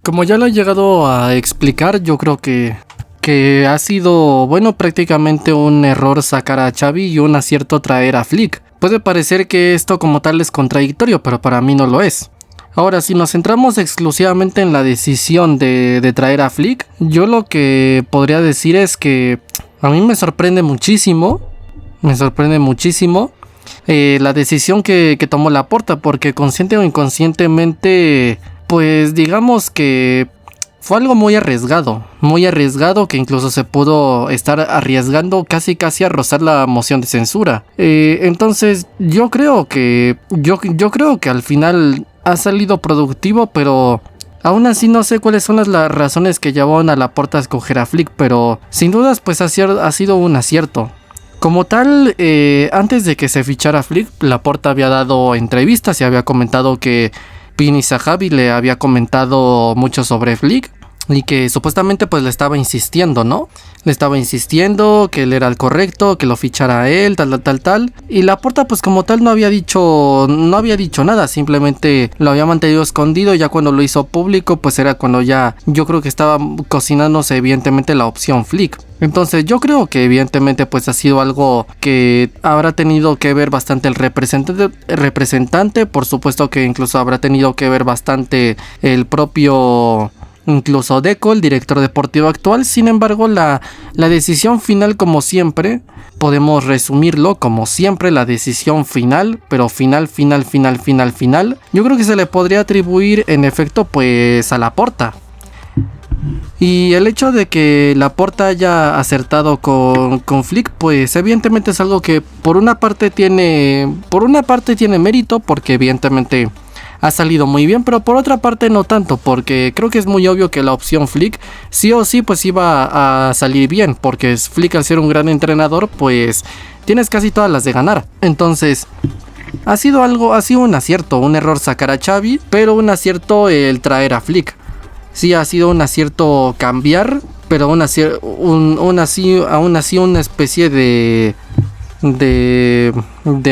Como ya lo he llegado a explicar, yo creo que ha sido, bueno, prácticamente un error sacar a Xavi y un acierto traer a Flick. Puede parecer que esto como tal es contradictorio, pero para mí no lo es. Ahora, si nos centramos exclusivamente en la decisión de traer a Flick, yo lo que podría decir es que a mí me sorprende muchísimo la decisión que tomó Laporta, porque consciente o inconscientemente, pues digamos que fue algo muy arriesgado que incluso se pudo estar arriesgando casi a rozar la moción de censura. Entonces yo creo que al final ha salido productivo, pero aún así no sé cuáles son las razones que llevaron a Laporta a escoger a Flick, pero sin dudas pues ha sido un acierto. Como tal, antes de que se fichara Flick, Laporta había dado entrevistas y había comentado que Pini Zahavi le había comentado mucho sobre Flick y que supuestamente pues le estaba insistiendo, ¿no? Le estaba insistiendo que él era el correcto, que lo fichara a él, tal. Y Laporta pues como tal no había dicho nada, simplemente lo había mantenido escondido. Ya cuando lo hizo público pues era cuando ya yo creo que estaba cocinándose evidentemente la opción Flick. Entonces yo creo que evidentemente pues ha sido algo que habrá tenido que ver bastante el representante, por supuesto que incluso habrá tenido que ver bastante el propio incluso Deco, el director deportivo actual. Sin embargo, la decisión final, como siempre, podemos resumirlo como siempre, la decisión final, pero final, yo creo que se le podría atribuir en efecto pues a Laporta. Y el hecho de que Laporta haya acertado con Flick, pues evidentemente es algo que por una parte tiene mérito, porque evidentemente ha salido muy bien, pero por otra parte no tanto, porque creo que es muy obvio que la opción Flick sí o sí pues iba a salir bien, porque Flick, al ser un gran entrenador, pues tienes casi todas las de ganar. Entonces ha sido un acierto, un error sacar a Xavi, pero un acierto el traer a Flick. Sí, ha sido un acierto cambiar, pero aún así una especie de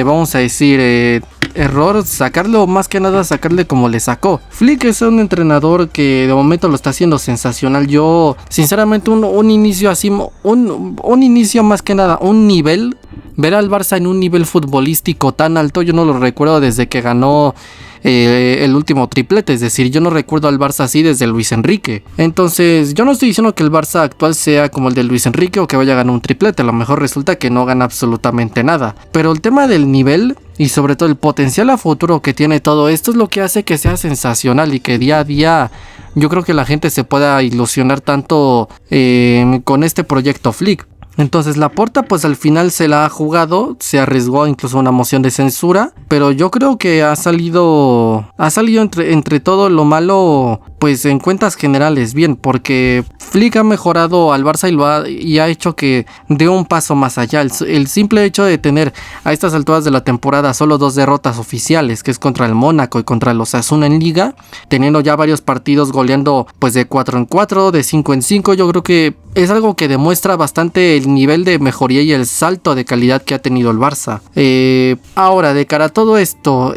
vamos a decir error, sacarlo, más que nada sacarle como le sacó. Flick es un entrenador que de momento lo está haciendo sensacional. Yo sinceramente un inicio así, un inicio más que nada, un nivel, ver al Barça en un nivel futbolístico tan alto, yo no lo recuerdo desde que ganó el último triplete. Es decir, yo no recuerdo al Barça así desde Luis Enrique. Entonces yo no estoy diciendo que el Barça actual sea como el de Luis Enrique o que vaya a ganar un triplete. A lo mejor resulta que no gana absolutamente nada, pero el tema del nivel y sobre todo el potencial a futuro que tiene todo esto es lo que hace que sea sensacional y que día a día yo creo que la gente se pueda ilusionar tanto con este proyecto Flick. Entonces Laporta pues al final se la ha jugado, se arriesgó incluso a una moción de censura, pero yo creo que ha salido entre todo lo malo pues en cuentas generales bien, porque Flick ha mejorado al Barça y ha hecho que dé un paso más allá. El simple hecho de tener a estas alturas de la temporada solo 2 derrotas oficiales, que es contra el Mónaco y contra el Osasuna en Liga, teniendo ya varios partidos goleando pues de 4-4, de 5-5, yo creo que es algo que demuestra bastante el nivel de mejoría y el salto de calidad que ha tenido el Barça. Ahora, de cara a todo esto,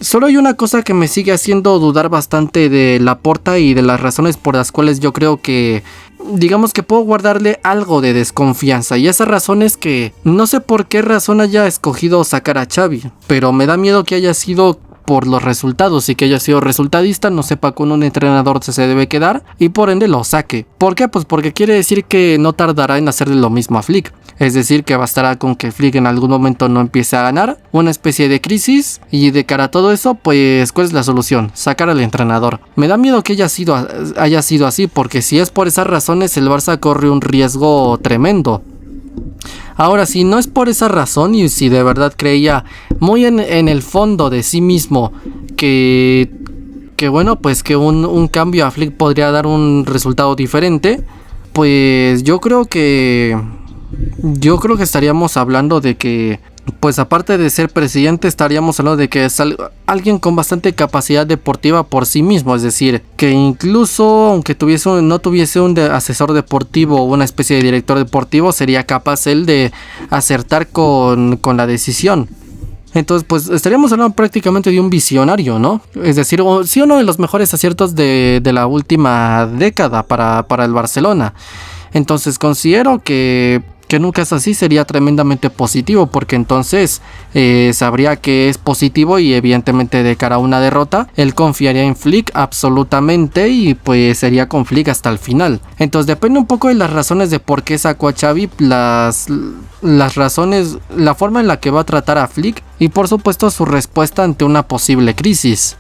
solo hay una cosa que me sigue haciendo dudar bastante de Laporta y de las razones por las cuales yo creo que, digamos que puedo guardarle algo de desconfianza, y esa razón es que no sé por qué razón haya escogido sacar a Xavi, pero me da miedo que haya sido por los resultados y que haya sido resultadista, no sepa con un entrenador se debe quedar y por ende lo saque. ¿Por qué? Pues porque quiere decir que no tardará en hacerle lo mismo a Flick. Es decir, que bastará con que Flick en algún momento no empiece a ganar, una especie de crisis, y de cara a todo eso, pues ¿cuál es la solución? Sacar al entrenador. Me da miedo que haya sido así, porque si es por esas razones el Barça corre un riesgo tremendo. Ahora, si no es por esa razón y si de verdad creía muy en el fondo de sí mismo que bueno, pues que un cambio a Flick podría dar un resultado diferente, pues yo creo que estaríamos hablando de que, pues aparte de ser presidente, estaríamos hablando de que es alguien con bastante capacidad deportiva por sí mismo. Es decir, que incluso aunque no tuviese un asesor deportivo o una especie de director deportivo, sería capaz él de acertar con la decisión. Entonces, pues estaríamos hablando prácticamente de un visionario, ¿no? Es decir, sí, uno de los mejores aciertos de la última década para el Barcelona. Entonces, considero que nunca es así, sería tremendamente positivo, porque entonces sabría que es positivo y evidentemente de cara a una derrota, él confiaría en Flick absolutamente y pues sería con Flick hasta el final. Entonces depende un poco de las razones de por qué sacó a Xavi, las razones, la forma en la que va a tratar a Flick y por supuesto su respuesta ante una posible crisis.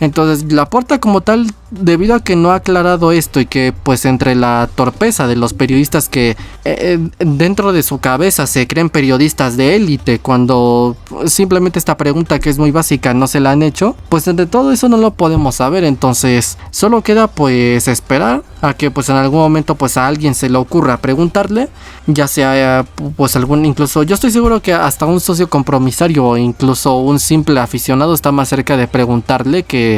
Entonces Laporta como tal, debido a que no ha aclarado esto y que pues entre la torpeza de los periodistas que dentro de su cabeza se creen periodistas de élite cuando simplemente esta pregunta que es muy básica no se la han hecho, pues entre todo eso no lo podemos saber. Entonces solo queda pues esperar a que pues en algún momento pues a alguien se le ocurra preguntarle, ya sea pues algún, incluso yo estoy seguro que hasta un socio compromisario o incluso un simple aficionado está más cerca de preguntarle que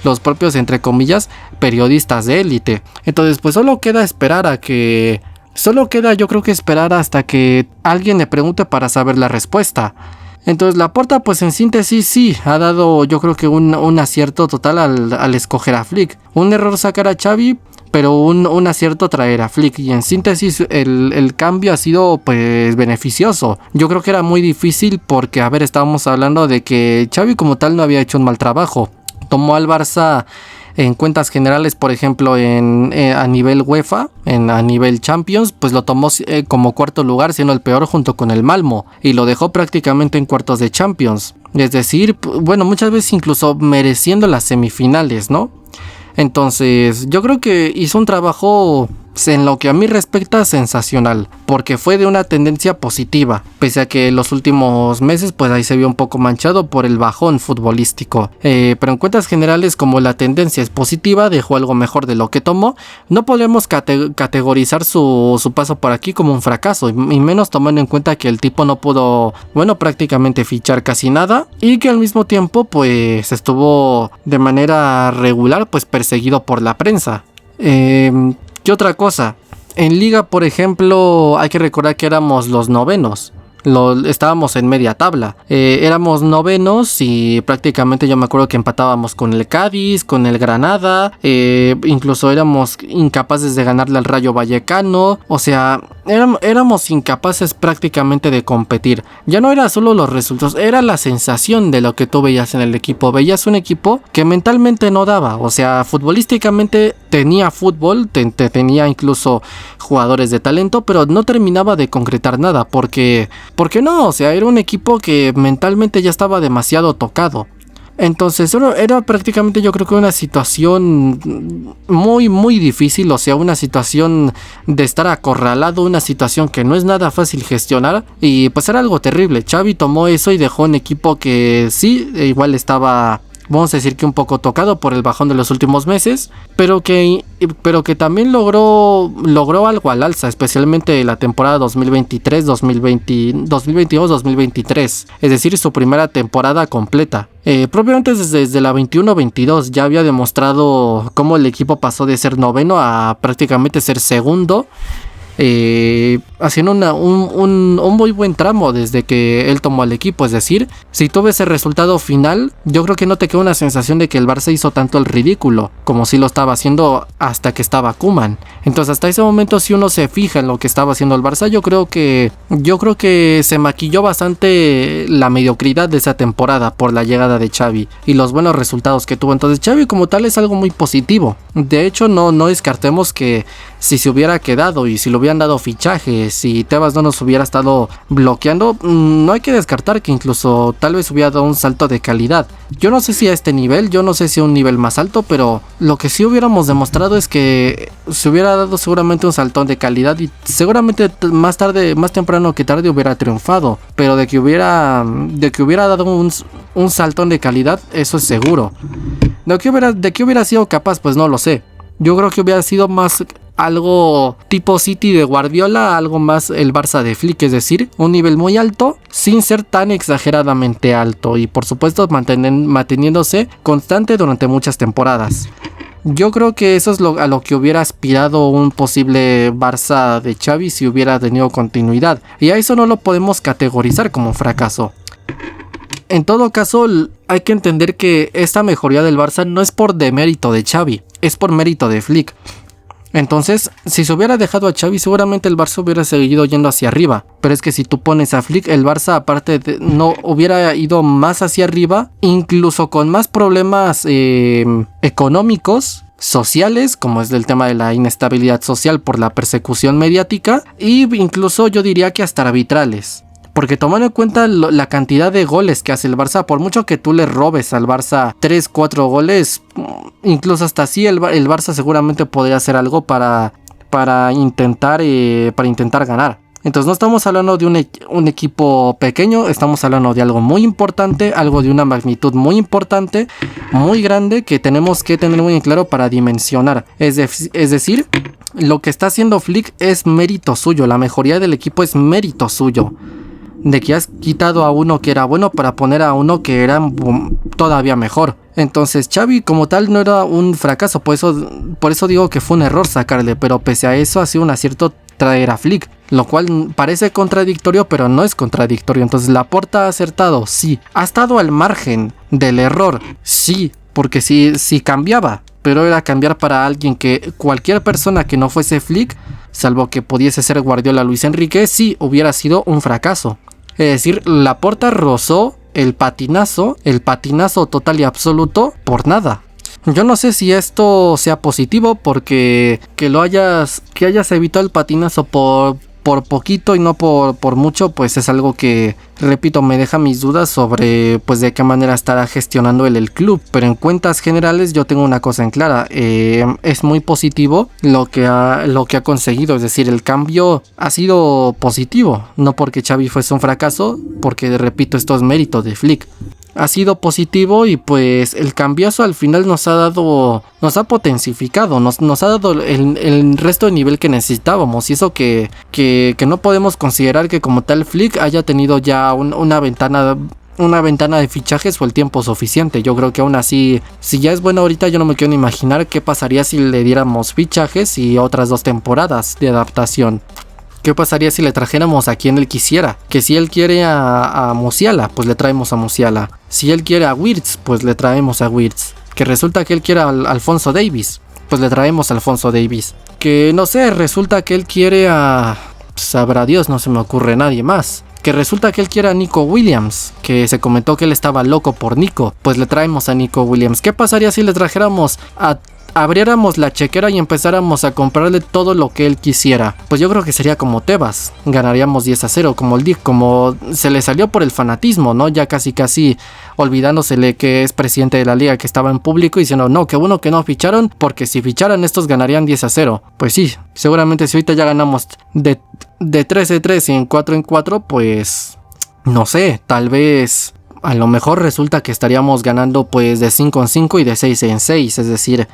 los propios, entre comillas, periodistas de élite. Entonces pues yo creo que esperar hasta que alguien le pregunte para saber la respuesta. Entonces Laporta pues en síntesis sí ha dado yo creo que un acierto total al escoger a Flick. Un error sacar a Xavi, pero un acierto traer a Flick, y en síntesis el cambio ha sido pues beneficioso. Yo creo que era muy difícil porque, a ver, estábamos hablando de que Xavi como tal no había hecho un mal trabajo. Tomó al Barça en cuentas generales, por ejemplo, a nivel UEFA, a nivel Champions, pues lo tomó como cuarto lugar, siendo el peor junto con el Malmo, y lo dejó prácticamente en cuartos de Champions. Es decir, bueno, muchas veces incluso mereciendo las semifinales, ¿no? Entonces, yo creo que hizo un trabajo, en lo que a mí respecta, sensacional, porque fue de una tendencia positiva, pese a que los últimos meses pues ahí se vio un poco manchado por el bajón futbolístico, pero en cuentas generales, como la tendencia es positiva, dejó algo mejor de lo que tomó. No podemos categorizar su paso por aquí como un fracaso, y menos tomando en cuenta que el tipo no pudo, bueno, prácticamente fichar casi nada, y que al mismo tiempo pues estuvo de manera regular pues perseguido por la prensa. ¿Qué otra cosa? En Liga, por ejemplo, hay que recordar que éramos los novenos. Estábamos en media tabla. Éramos novenos y prácticamente yo me acuerdo que empatábamos con el Cádiz, con el Granada. Incluso éramos incapaces de ganarle al Rayo Vallecano. O sea, éramos incapaces prácticamente de competir. Ya no era solo los resultados, era la sensación de lo que tú veías en el equipo. Veías un equipo que mentalmente no daba. O sea, futbolísticamente tenía fútbol, tenía incluso jugadores de talento, pero no terminaba de concretar nada. ¿Por qué no? O sea, era un equipo que mentalmente ya estaba demasiado tocado. Entonces era prácticamente, yo creo que una situación muy muy difícil. O sea, una situación de estar acorralado, una situación que no es nada fácil gestionar, y pues era algo terrible. Xavi tomó eso y dejó un equipo que sí, igual estaba, vamos a decir que un poco tocado por el bajón de los últimos meses, pero que también logró algo al alza, especialmente la temporada 2022-2023, es decir, su primera temporada completa. Propiamente desde la 21-22 ya había demostrado cómo el equipo pasó de ser noveno a prácticamente ser segundo, haciendo un muy buen tramo desde que él tomó al equipo. Es decir, si tú ves el resultado final, yo creo que no te queda una sensación de que el Barça hizo tanto el ridículo como si lo estaba haciendo hasta que estaba Koeman. Entonces hasta ese momento, si uno se fija en lo que estaba haciendo el Barça, yo creo que se maquilló bastante la mediocridad de esa temporada por la llegada de Xavi y los buenos resultados que tuvo. Entonces Xavi como tal es algo muy positivo. De hecho, no descartemos que si se hubiera quedado y si lo hubieran dado fichajes, si Tebas no nos hubiera estado bloqueando, no hay que descartar que incluso tal vez hubiera dado un salto de calidad. Yo no sé si a este nivel, yo no sé si a un nivel más alto, pero lo que sí hubiéramos demostrado es que se hubiera dado seguramente un saltón de calidad y seguramente más temprano que tarde hubiera triunfado, pero de que hubiera dado un saltón de calidad, eso es seguro. De que hubiera sido capaz, pues no lo sé. Yo creo que hubiera sido más algo tipo City de Guardiola, algo más el Barça de Flick, es decir, un nivel muy alto sin ser tan exageradamente alto y por supuesto manteniéndose constante durante muchas temporadas. Yo creo que eso es a lo que hubiera aspirado un posible Barça de Xavi si hubiera tenido continuidad, y a eso no lo podemos categorizar como un fracaso. En todo caso, hay que entender que esta mejoría del Barça no es por demérito de Xavi, es por mérito de Flick. Entonces, si se hubiera dejado a Xavi, seguramente el Barça hubiera seguido yendo hacia arriba. Pero es que si tú pones a Flick, el Barça aparte no hubiera ido más hacia arriba, incluso con más problemas económicos, sociales, como es el tema de la inestabilidad social por la persecución mediática, y incluso yo diría que hasta arbitrales. Porque tomando en cuenta la cantidad de goles que hace el Barça, por mucho que tú le robes al Barça 3-4 goles, incluso hasta así el Barça seguramente podría hacer algo para intentar ganar. Entonces no estamos hablando de un equipo pequeño, estamos hablando de algo muy importante, algo de una magnitud muy importante, muy grande, que tenemos que tener muy en claro para dimensionar. Es decir, lo que está haciendo Flick es mérito suyo, la mejoría del equipo es mérito suyo. De que has quitado a uno que era bueno para poner a uno que era todavía mejor. Entonces Xavi como tal no era un fracaso, por eso digo que fue un error sacarle, pero pese a eso ha sido un acierto traer a Flick, lo cual parece contradictorio, pero no es contradictorio. Entonces Laporta ha acertado, sí. Ha estado al margen del error, sí, porque sí cambiaba, pero era cambiar para alguien que cualquier persona que no fuese Flick, salvo que pudiese ser Guardiola, Luis Enrique, sí hubiera sido un fracaso. Es decir, Laporta rozó el patinazo total y absoluto por nada. Yo no sé si esto sea positivo porque que hayas evitado el patinazo por poquito y no por mucho, pues es algo que, repito, me deja mis dudas sobre pues de qué manera estará gestionando el club. Pero en cuentas generales yo tengo una cosa en clara, es muy positivo lo que ha conseguido, es decir, el cambio ha sido positivo, no porque Xavi fuese un fracaso, porque repito, esto es mérito de Flick. Ha sido positivo y pues el cambiazo al final nos ha potencificado, nos ha dado el resto de nivel que necesitábamos, y eso que no podemos considerar que como tal Flick haya tenido ya una ventana de fichajes o el tiempo suficiente. Yo creo que aún así, si ya es bueno ahorita, yo no me quiero ni imaginar qué pasaría si le diéramos fichajes y otras 2 temporadas de adaptación. ¿Qué pasaría si le trajéramos a quien él quisiera? Que si él quiere a Musiala, pues le traemos a Musiala. Si él quiere a Wirtz, pues le traemos a Wirtz. Que resulta que él quiere a Alphonso Davies, pues le traemos a Alphonso Davies. Que no sé, resulta que él quiere a... sabrá Dios, no se me ocurre nadie más. Que resulta que él quiere a Nico Williams, que se comentó que él estaba loco por Nico, pues le traemos a Nico Williams. ¿Qué pasaría si le trajéramos abriéramos la chequera y empezáramos a comprarle todo lo que él quisiera? Pues yo creo que sería como Tebas, ganaríamos 10-0, como se le salió por el fanatismo, ¿no? Ya casi olvidándosele que es presidente de la liga, que estaba en público, y diciendo, no, qué bueno que no ficharon, porque si ficharan estos ganarían 10-0. Pues sí, seguramente si ahorita ya ganamos de 3-3 y en 4-4, pues no sé, tal vez... a lo mejor resulta que estaríamos ganando pues de 5-5 y de 6-6, es decir,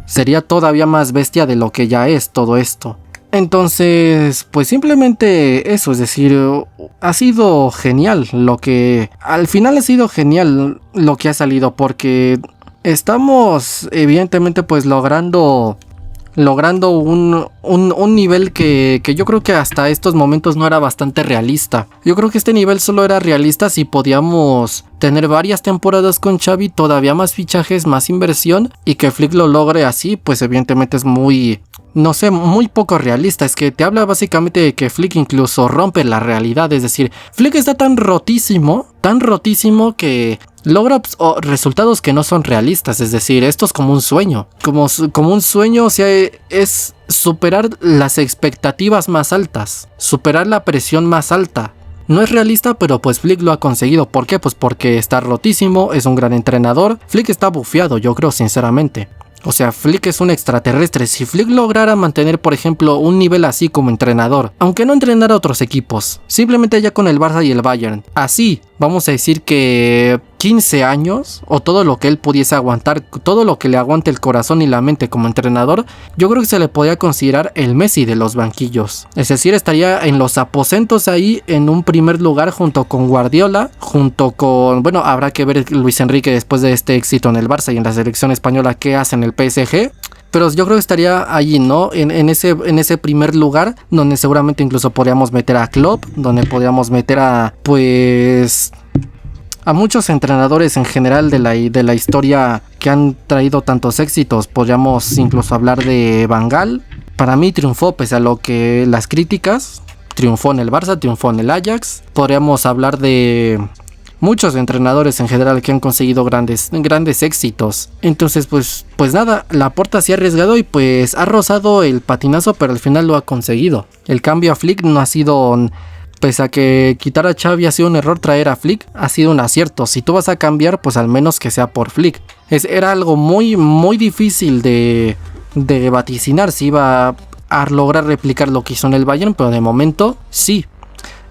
sería todavía más bestia de lo que ya es todo esto. Entonces, pues simplemente eso, es decir, ha sido genial al final ha sido genial lo que ha salido, porque estamos evidentemente pues logrando un nivel que yo creo que hasta estos momentos no era bastante realista. Yo creo que este nivel solo era realista si podíamos tener varias temporadas con Xavi, todavía más fichajes, más inversión, y que Flick lo logre así, pues evidentemente es muy poco realista. Es que te habla básicamente de que Flick incluso rompe la realidad, es decir, Flick está tan rotísimo que logra resultados que no son realistas. Es decir, esto es como un sueño, como un sueño, o sea, es superar las expectativas más altas, superar la presión más alta. No es realista, pero pues Flick lo ha conseguido. ¿Por qué? Pues porque está rotísimo, es un gran entrenador. Flick está bufeado, yo creo, sinceramente. O sea, Flick es un extraterrestre. Si Flick lograra mantener, por ejemplo, un nivel así como entrenador, aunque no entrenara a otros equipos, simplemente ya con el Barça y el Bayern, así, vamos a decir que 15 años, o todo lo que él pudiese aguantar, todo lo que le aguante el corazón y la mente como entrenador, yo creo que se le podría considerar el Messi de los banquillos. Es decir, estaría en los aposentos ahí en un primer lugar junto con Guardiola, junto con, bueno, habrá que ver Luis Enrique después de este éxito en el Barça y en la selección española que hace en el PSG. Pero yo creo que estaría allí, ¿no? En ese primer lugar, donde seguramente incluso podríamos meter a Klopp, donde podríamos meter a a muchos entrenadores en general de la historia que han traído tantos éxitos. Podríamos incluso hablar de Van Gaal. Para mí triunfó pese a lo que las críticas. Triunfó en el Barça, triunfó en el Ajax. Podríamos hablar de muchos entrenadores en general que han conseguido grandes éxitos. Entonces pues nada, Laporta se ha arriesgado y pues ha rozado el patinazo, pero al final lo ha conseguido. El cambio a Flick no ha sido, pese a que quitar a Xavi ha sido un error, traer a Flick ha sido un acierto. Si tú vas a cambiar, pues al menos que sea por Flick. Era algo muy difícil de vaticinar si iba a lograr replicar lo que hizo en el Bayern, pero de momento sí.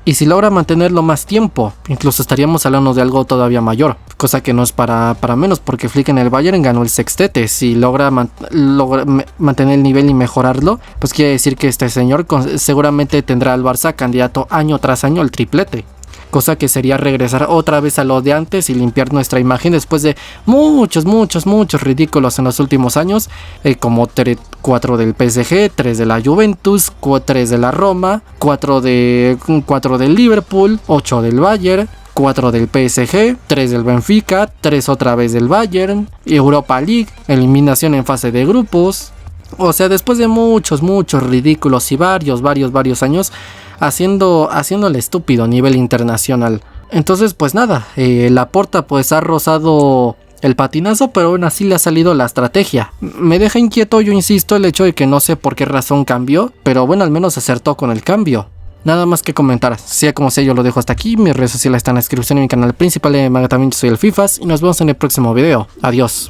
Y si logra mantenerlo más tiempo, incluso estaríamos hablando de algo todavía mayor. Cosa que no es para menos, porque Flick en el Bayern ganó el sextete. Si logra mantener el nivel y mejorarlo, pues quiere decir que este señor seguramente tendrá al Barça candidato año tras año al triplete. Cosa que sería regresar otra vez a lo de antes y limpiar nuestra imagen después de muchos ridículos en los últimos años, como 4 del PSG, 3 de la Juventus, 3 de la Roma, 4 del Liverpool, 8 del Bayern, 4 del PSG, 3 del Benfica, 3 otra vez del Bayern, Europa League, eliminación en fase de grupos. O sea, después de muchos ridículos y varios años haciéndole estúpido a nivel internacional. Entonces pues nada, Laporta pues ha rozado el patinazo, pero aún así le ha salido la estrategia. Me deja inquieto, yo insisto, el hecho de que no sé por qué razón cambió, pero bueno, al menos acertó con el cambio. Nada más que comentar, sea como sea, yo lo dejo hasta aquí. Mis redes sociales están en la descripción, en mi canal principal de Manga también, soy el Fifas, y nos vemos en el próximo video. Adiós.